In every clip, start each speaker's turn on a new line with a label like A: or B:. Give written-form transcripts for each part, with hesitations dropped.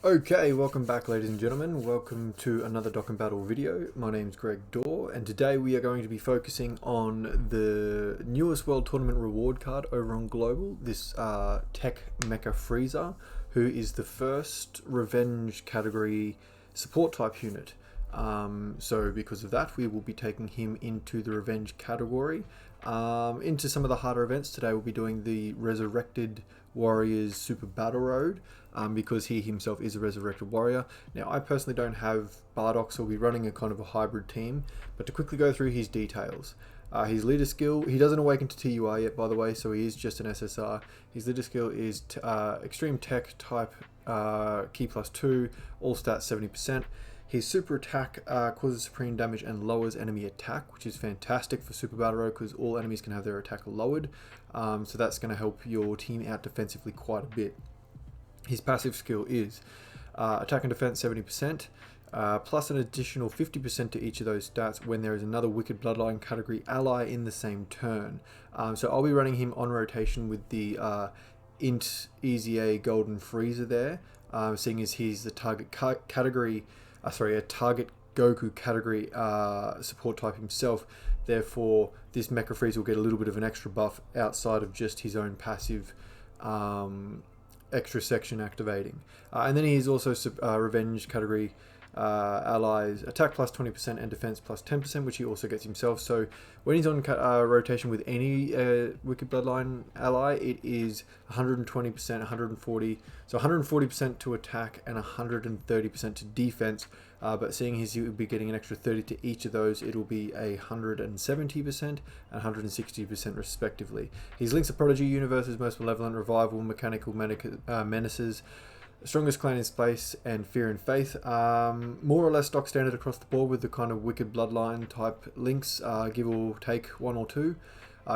A: Okay, welcome back ladies and gentlemen, welcome to another Dokkan Battle video. My name's Greg Dorr and today we are going to be focusing on the newest World Tournament reward card over on Global, this TEQ Mecha Frieza, who is the first Revenge category support type unit. So because of that we will be taking him into the Revenge category. Into some of the harder events today we'll be doing the Resurrected Warriors Super Battle Road. Because he himself is a Resurrected Warrior. Now, I personally don't have Bardock, so we'll be running a kind of a hybrid team. But to quickly go through his details. His leader skill, he doesn't awaken to TUR yet, by the way, so he is just an SSR. His leader skill is Extreme Tech type, Key +2, all stats 70%. His super attack causes supreme damage and lowers enemy attack, which is fantastic for Super Battle Road because all enemies can have their attack lowered. So that's going to help your team out defensively quite a bit. His passive skill is attack and defense 70%, plus an additional 50% to each of those stats when there is another Wicked Bloodline category ally in the same turn. So I'll be running him on rotation with the Int Easy A Golden Frieza there, seeing as he's the target category, a target Goku category support type himself. Therefore, this Mecha Frieza will get a little bit of an extra buff outside of just his own passive extra section activating. And then he's also Revenge category allies attack plus 20% and defense plus 10%, which he also gets himself. So when he's on rotation with any Wicked Bloodline ally, it is 120%, 140, so 140% to attack and 130% to defense. But seeing as you will be getting an extra 30 to each of those, it will be 170% and 160% respectively. His links are Prodigy, Universe's Most Malevolent, Revival, Mechanical Menaces, Strongest Clan in Space, and Fear and Faith. More or less stock standard across the board with the kind of Wicked Bloodline type links, give or take one or two.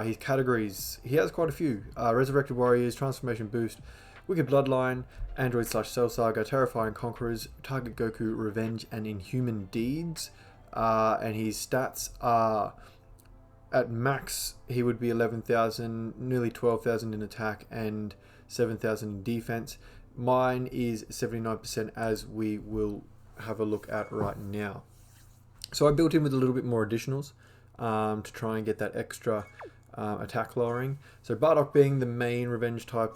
A: His categories, he has quite a few. Resurrected Warriors, Transformation Boost, Wicked Bloodline, Android/Cell Saga, Terrifying Conquerors, Target Goku, Revenge, and Inhuman Deeds. And his stats are, at max, he would be 11,000, nearly 12,000 in attack, and 7,000 in defense. Mine is 79%, as we will have a look at right now. So I built in with a little bit more additionals to try and get that extra attack lowering. So Bardock being the main Revenge type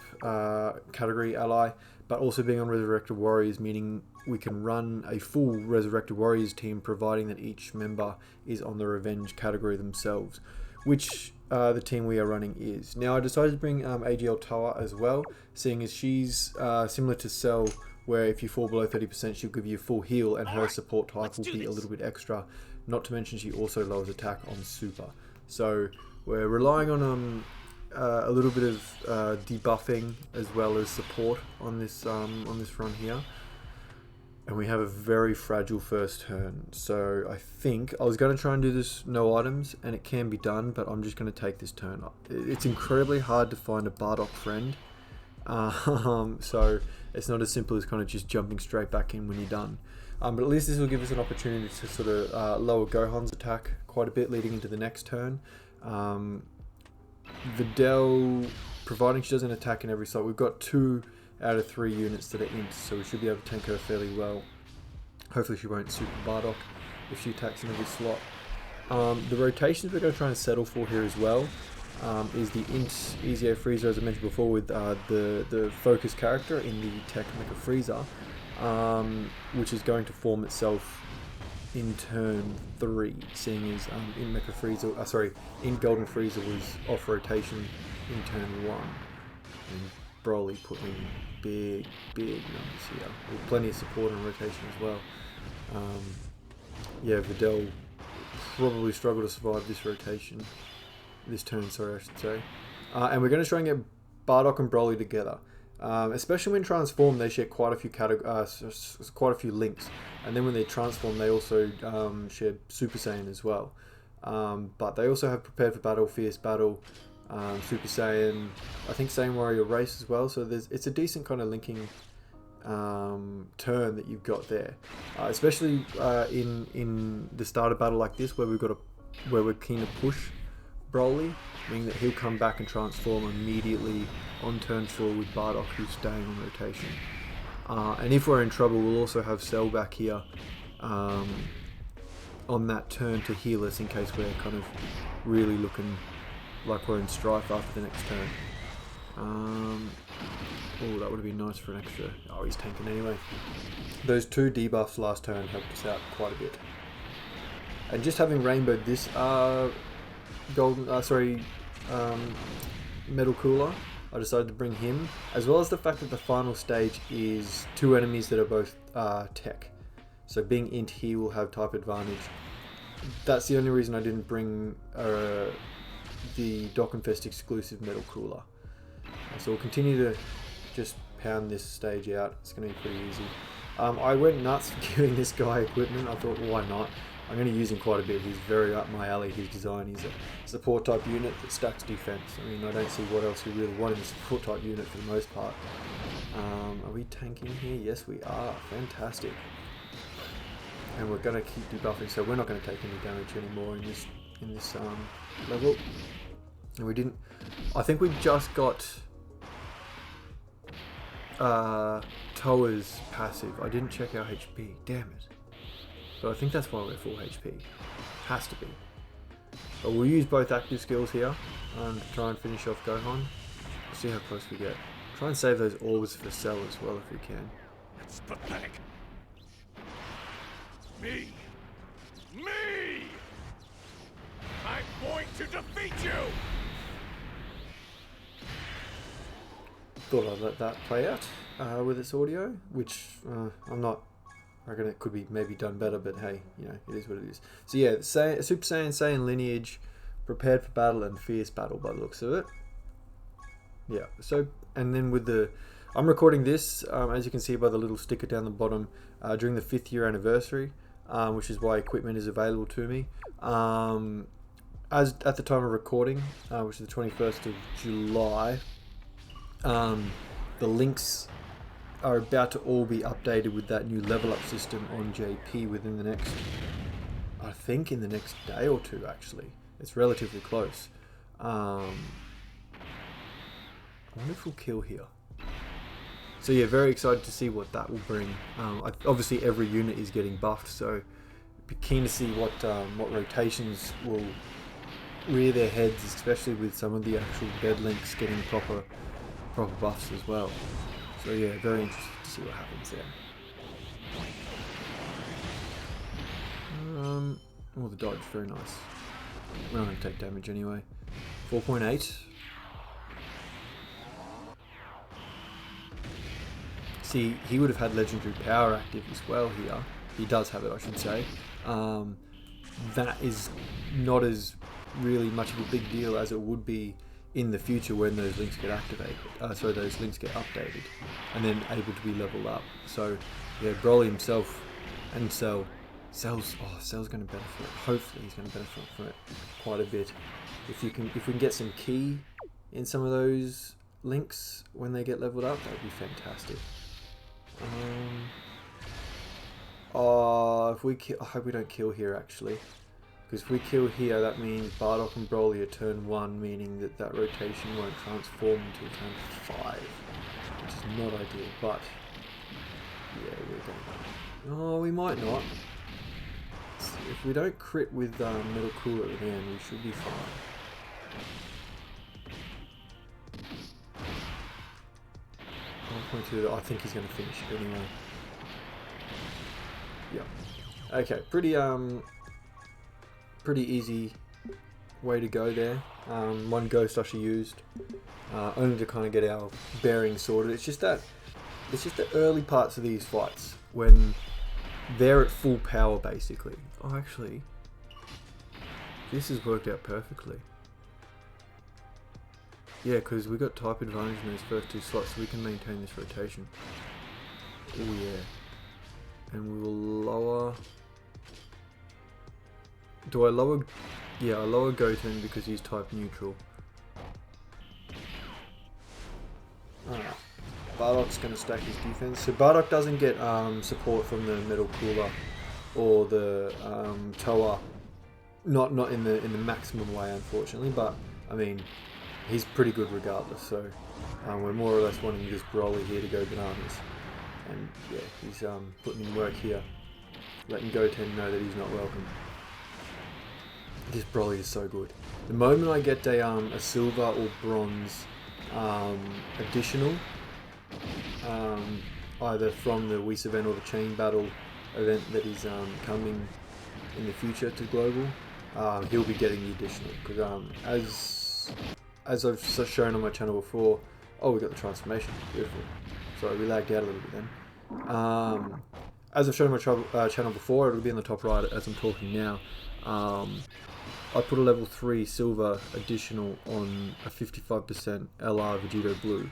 A: category ally, but also being on Resurrected Warriors, meaning we can run a full Resurrected Warriors team, providing that each member is on the Revenge category themselves, which the team we are running is. Now I decided to bring AGL Toa as well, seeing as she's similar to Cell, where if you fall below 30% she'll give you full heal and her support type will be a little bit extra. Not to mention she also lowers attack on Super. So we're relying on a little bit of debuffing as well as support on this run here. And we have a very fragile first turn, so I think I was going to try and do this no items, and it can be done, but I'm just going to take this turn up. It's incredibly hard to find a Bardock friend, so it's not as simple as kind of just jumping straight back in when you're done. But at least this will give us an opportunity to sort of lower Gohan's attack quite a bit leading into the next turn. Videl, providing she doesn't attack in every slot, we've got 2 out of 3 units that are int, so we should be able to tank her fairly well. Hopefully she won't super Bardock if she attacks in every slot. The rotations we're going to try and settle for here as well is the int Easy A Frieza, as I mentioned before, with the focus character in the TEQ Mecha Frieza, which is going to form itself in turn 3, seeing as in Mecha Frieza, in Golden Frieza was off rotation in turn 1. And Broly put in big numbers here, with plenty of support and rotation as well. Yeah, Videl probably struggled to survive this rotation, this turn, sorry, I should say. And we're going to try and get Bardock and Broly together. Especially when transform, they share quite a few links, and then when they transform, they also share Super Saiyan as well. But they also have Prepared for Battle, Fierce Battle, Super Saiyan, I think Saiyan Warrior Race as well. So it's a decent kind of linking turn that you've got there, especially in the starter battle like this, where we're keen to push Broly, meaning that he'll come back and transform immediately on turn 4 with Bardock, who's staying on rotation. And if we're in trouble, we'll also have Cell back here on that turn to heal us in case we're kind of really looking like we're in strife after the next turn. Oh, that would have been nice for an extra. Oh, he's tanking anyway. Those 2 debuffs last turn helped us out quite a bit. And just having rainbowed this metal cooler, I decided to bring him, as well as the fact that the final stage is 2 enemies that are both TEQ. So being int here will have type advantage. That's the only reason I didn't bring the Dokkan Fest exclusive metal cooler. So we'll continue to just pound this stage out. It's going to be pretty easy. I went nuts for giving this guy equipment. I thought, why not? I'm going to use him quite a bit. He's very up my alley, his design. He's a support type unit that stacks defense. I mean, I don't see what else we really want in a support type unit for the most part. Are we tanking here? Yes, we are. Fantastic. And we're going to keep debuffing, so we're not going to take any damage anymore in this level. And we didn't. I think we just got Toa's passive. I didn't check our HP. Damn it. But I think that's why we're full HP. Has to be. But we'll use both active skills here to try and finish off Gohan. We'll see how close we get. Try and save those orbs for Cell as well if we can.
B: It's pathetic. Me! I'm going to defeat you!
A: Thought I'd let that play out with its audio, which I'm not. I reckon it could be maybe done better, but hey, you know, it is what it is. So yeah, Super Saiyan lineage, prepared for battle and fierce battle by the looks of it. Yeah, so, and then with the, I'm recording this, as you can see by the little sticker down the bottom, during the 5th year anniversary, which is why equipment is available to me. As at the time of recording, which is the 21st of July, the links are about to all be updated with that new level up system on JP within the next, I think in the next day or 2 actually. It's relatively close. I wonder if we'll kill here. So yeah, very excited to see what that will bring. Obviously every unit is getting buffed, so be keen to see what rotations will rear their heads, especially with some of the actual dead links getting proper buffs as well. So yeah, very interested to see what happens there. Oh, the dodge, very nice. We're not going to take damage anyway. 4.8. See, he would have had legendary power active as well here. He does have it, I should say. That is not as really much of a big deal as it would be in the future when those links get activated. Those links get updated and then able to be leveled up. So yeah, Broly himself and Cell's going to benefit. Hopefully he's going to benefit from it quite a bit. If we can get some ki in some of those links when they get leveled up, that would be fantastic. I hope we don't kill here actually. Because if we kill here, that means Bardock and Broly are turn 1, meaning that rotation won't transform until turn 5. Which is not ideal, but yeah, we're going to... Oh, we might not. If we don't crit with Metal Cooler at the end, we should be fine. I think he's going to finish it anyway. Yeah. Okay, pretty easy way to go there. One Ghost Usher used, only to kind of get our bearings sorted. It's just the early parts of these fights when they're at full power basically. Oh, actually, this has worked out perfectly. Yeah, because we got type advantage in those first 2 slots, so we can maintain this rotation. Oh yeah. And we will lower... Do I lower... Yeah, I lower Goten because he's type neutral. Alright. Bardock's going to stack his defense. So Bardock doesn't get support from the Metal Cooler or the Toa. Not in the maximum way, unfortunately, but I mean, he's pretty good regardless. So we're more or less wanting this Broly here to go bananas. And yeah, he's putting in work here, letting Goten know that he's not welcome. This Broly is so good. The moment I get a silver or bronze additional, either from the Whis event or the Chain Battle event that is coming in the future to Global, he'll be getting the additional. Because as I've shown on my channel before, oh, we got the transformation, beautiful. Sorry, we lagged out a little bit then. As I've shown on my channel before, it'll be in the top right as I'm talking now. I put a level 3 silver additional on a 55% LR Vegito Blue,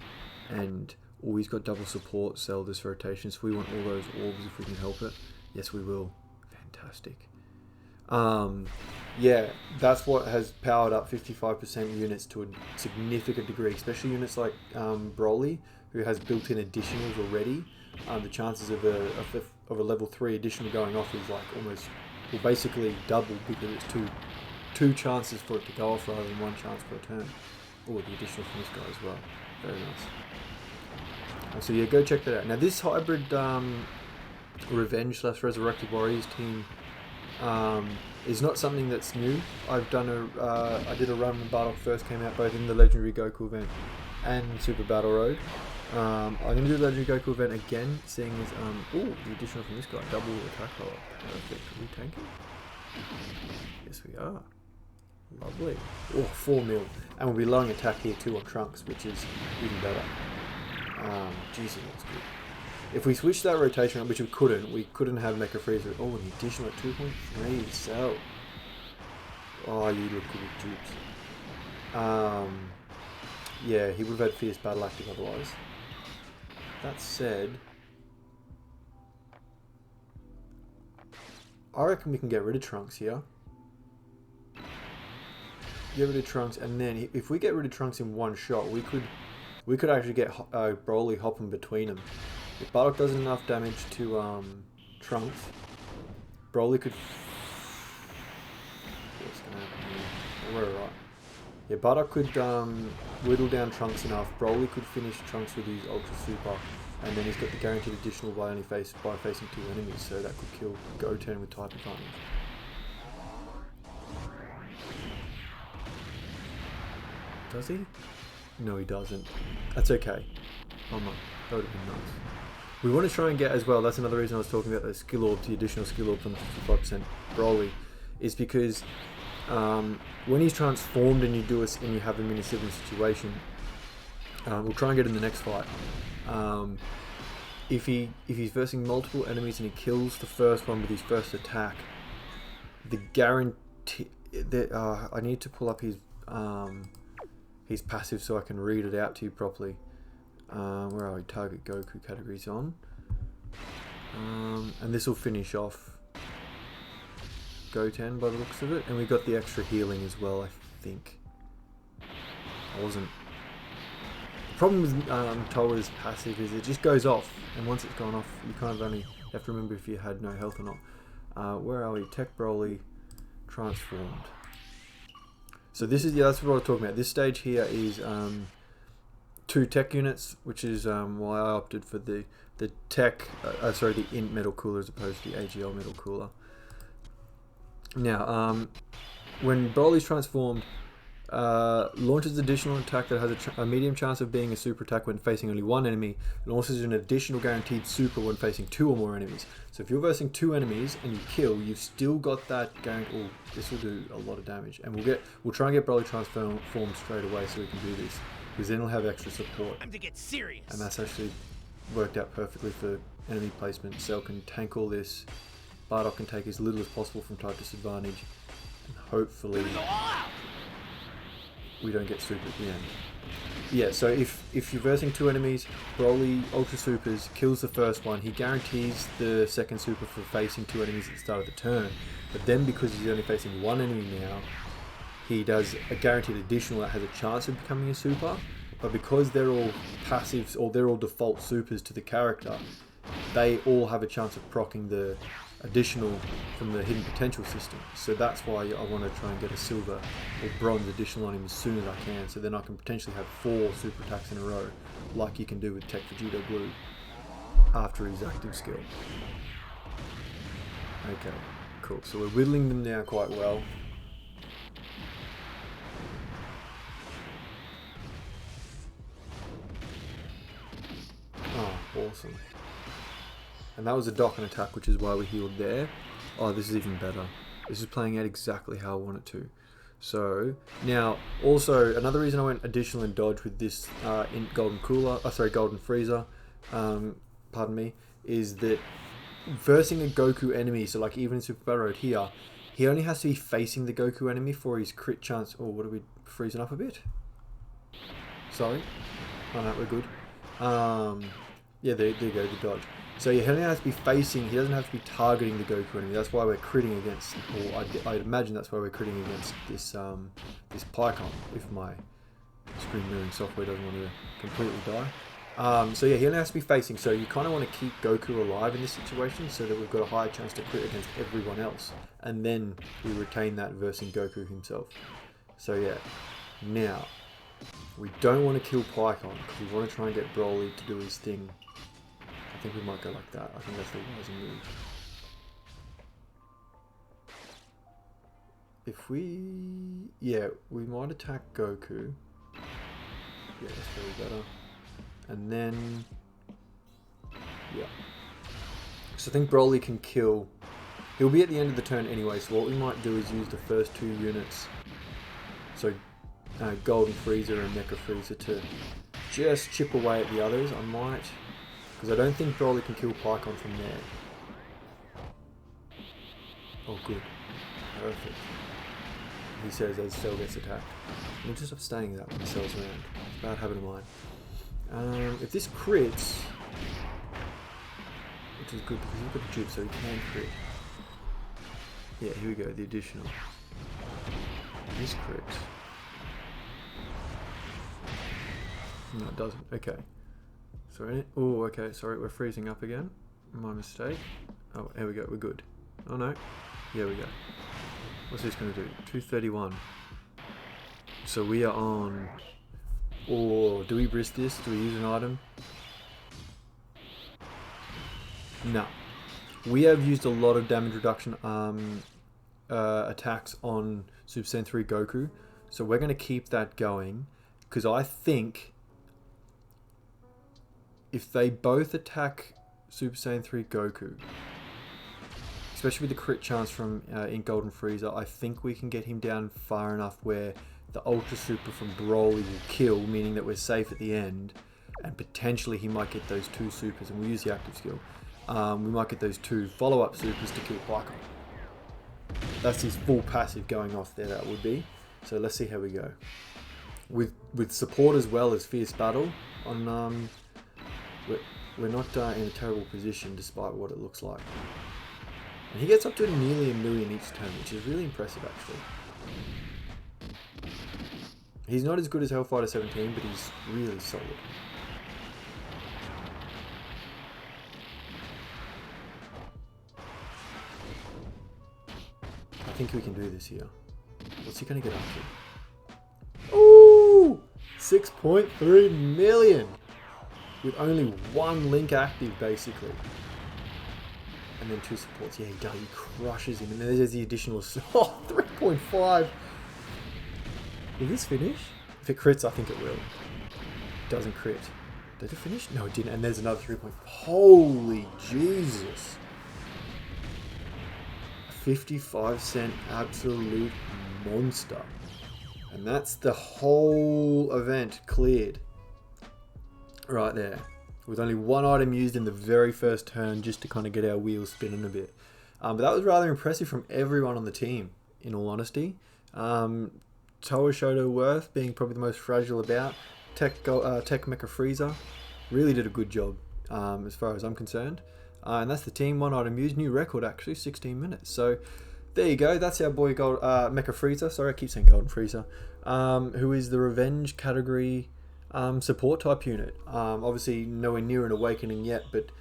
A: and always got double support, sell this rotation, so we want all those orbs if we can help it. Yes, we will. Fantastic. Yeah, that's what has powered up 55% units to a significant degree, especially units like Broly, who has built-in additionals already. The chances of a level 3 additional going off is like almost, well, basically double, because it's two chances for it to go off rather than one chance per turn. Oh, the additional from this guy as well. Very nice. So yeah, go check that out. Now this hybrid Revenge / Resurrected Warriors team is not something that's new. I've done I did a run when Bardock first came out, both in the Legendary Goku event and Super Battle Road. I'm going to do the Legendary Goku event again, seeing as, oh, the additional from this guy, double attack power. Perfect. Are we tanking? Yes, we are. Lovely. Oh, 4 mil. And we'll be lowering attack here too on Trunks, which is even better. Jesus, that's good. If we switch that rotation, which we couldn't have Mecha Frieza. Oh, an additional at 2.3. Sell. Oh, you look good with dupes. Yeah, he would have had Fierce Battle active otherwise. That said, I reckon we can get rid of Trunks here. Get rid of Trunks, and then if we get rid of Trunks in one shot, we could actually get Broly hopping between them. If Bardock does enough damage to Trunks, Broly could. What's gonna happen here? We're alright. Yeah, Bardock could whittle down Trunks enough. Broly could finish Trunks with his Ultra Super, and then he's got the guaranteed additional by facing 2 enemies, so that could kill Goten with type advantage. Does he? No, he doesn't. That's okay. Oh no, that would have been nice. We want to try and get as well, that's another reason I was talking about those skill orbs, the additional skill orbs on 55% Broly, is because when he's transformed and you have him in a similar situation, we'll try and get in the next fight. If he's versing multiple enemies and he kills the first one with his first attack, the guarantee that I need to pull up his passive so I can read it out to you properly. Where are we? Target Goku categories on. And this will finish off Goten by the looks of it. And we got the extra healing as well, I think. I wasn't. The problem with Towa's passive is it just goes off. And once it's gone off, you kind of only have to remember if you had no health or not. Where are we? TEQ Broly transformed. So this is, yeah, that's what I was talking about. This stage here is 2 TEQ units, which is why I opted for the TEQ, sorry, the Int Metal Cooler as opposed to the AGL Metal Cooler. Now, when Broly's transformed, launches additional attack that has a medium chance of being a super attack when facing only 1 enemy, and launches an additional guaranteed super when facing 2 or more enemies. So if you're versing 2 enemies and you kill, you've still got that guarantee. Oh, this will do a lot of damage, and we'll try and get Broly transformed straight away so we can do this, because then we'll have extra support.
B: Time to get serious.
A: And that's actually worked out perfectly for enemy placement. Cell can tank all this. Bardock can take as little as possible from type disadvantage, and hopefully we don't get super at the end. Yeah, so if you're versing 2 enemies, Broly Ultra Supers, kills the first one, he guarantees the second super for facing 2 enemies at the start of the turn. But then because he's only facing 1 enemy now, he does a guaranteed additional that has a chance of becoming a super. But because they're all passives, or they're all default supers to the character, they all have a chance of proccing the additional from the hidden potential system. So that's why I want to try and get a silver or bronze additional on him as soon as I can, so then I can potentially have 4 super attacks in a row, like you can do with TEQ Vegito Blue. after his active skill. Okay, cool. So we're whittling them down quite well. Oh, awesome. And that was a Dokkan attack, which is why we healed there. Oh, this is even better. This is playing out exactly how I want it to. So, now, also, another reason I went additional and dodge with this in Golden Frieza, pardon me, is that versing a Goku enemy, so like even in Super Battle Road here, he only has to be facing the Goku enemy for his crit chance. Oh, what are we freezing up a bit? Sorry. Oh no, we're good. Yeah, there you go, the dodge. So yeah, he only has to be facing, he doesn't have to be targeting the Goku enemy. That's why we're critting against, or I'd imagine that's why we're critting against this this Pycon, if my screen mirroring software doesn't want to completely die. So yeah, he only has to be facing, so you kind of want to keep Goku alive in this situation so that we've got a higher chance to crit against everyone else. And then we retain that versus Goku himself. So yeah, now, we don't want to kill Pycon because we want to try and get Broly to do his thing. I think we might go like that. I think that's the wiser move. If we... yeah, we might attack Goku. Yeah, that's probably better. And then... yeah. So I think Broly can kill... he'll be at the end of the turn anyway, so what we might do is use the first two units. So Golden Frieza and Mecha Frieza to just chip away at the others. I might... because I don't think Broly can kill Pycon from there. Oh, good. Perfect. He says as Cell gets attacked. We'll just stop saying that when Cell's around. It's a bad habit of mine. If this crits, which is good because he's got a juke, so he can crit. Yeah, here we go, the additional. This crits. No, it doesn't. Okay. Sorry. Oh, okay. Sorry, we're freezing up again. My mistake. Oh, here we go. We're good. Oh no. Here we go. What's this going to do? 231. So we are on... oh, do we risk this? Do we use an item? No. We have used a lot of damage reduction attacks on Super Saiyan 3 Goku. So we're going to keep that going. Because I think... if they both attack Super Saiyan 3 Goku, especially with the crit chance from in Golden Frieza, I think we can get him down far enough where the Ultra Super from Broly will kill, meaning that we're safe at the end, and potentially he might get those two supers, and we'll use the active skill. We might get those two follow-up supers to kill Pycon. That's his full passive going off there, that would be. So let's see how we go. With support as well as Fierce Battle on... we're not in a terrible position despite what it looks like. And he gets up to nearly 1 million each turn, which is really impressive actually. He's not as good as Hellfighter 17, but he's really solid. I think we can do this here. What's he going to get up to? Ooh! 6.3 million! With only one link active, basically. And then two supports. Yeah, he does. He crushes him. And then there's the additional... oh, 3.5! Will this finish? If it crits, I think it will. Doesn't crit. Did it finish? No, it didn't. And there's another 3.5. Holy Jesus! 55-cent absolute monster. And that's the whole event cleared. Right there, with only one item used in the very first turn just to kind of get our wheels spinning a bit. But that was rather impressive from everyone on the team, in all honesty. Toa Shoto Worth being probably the most fragile about. TEQ Mecha Frieza really did a good job as far as I'm concerned. And that's the team, one item used, new record actually, 16 minutes. So there you go, that's our boy Mecha Frieza, sorry I keep saying Golden Frieza, who is the Revenge category support type unit. Obviously nowhere near an awakening yet, but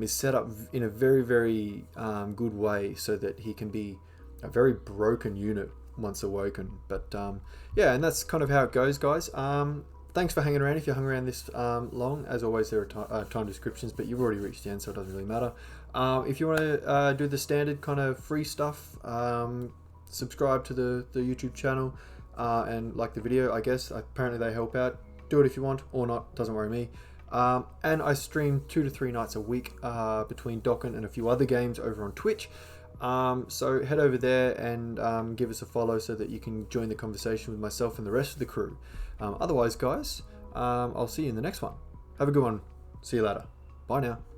A: is set up in a very, very good way so that he can be a very broken unit once awoken. But yeah, and that's kind of how it goes, guys. thanks for hanging around. If you hung around this long, as always, there are time descriptions, but you've already reached the end, so it doesn't really matter. If you want to do the standard kind of free stuff, subscribe to the YouTube channel and like the video, I guess. Apparently they help out. Do it if you want or not, doesn't worry me. And I stream 2 to 3 nights a week between Dokkan and a few other games over on Twitch. So head over there and give us a follow so that you can join the conversation with myself and the rest of the crew. Otherwise, guys, I'll see you in the next one. Have a good one. See you later. Bye now.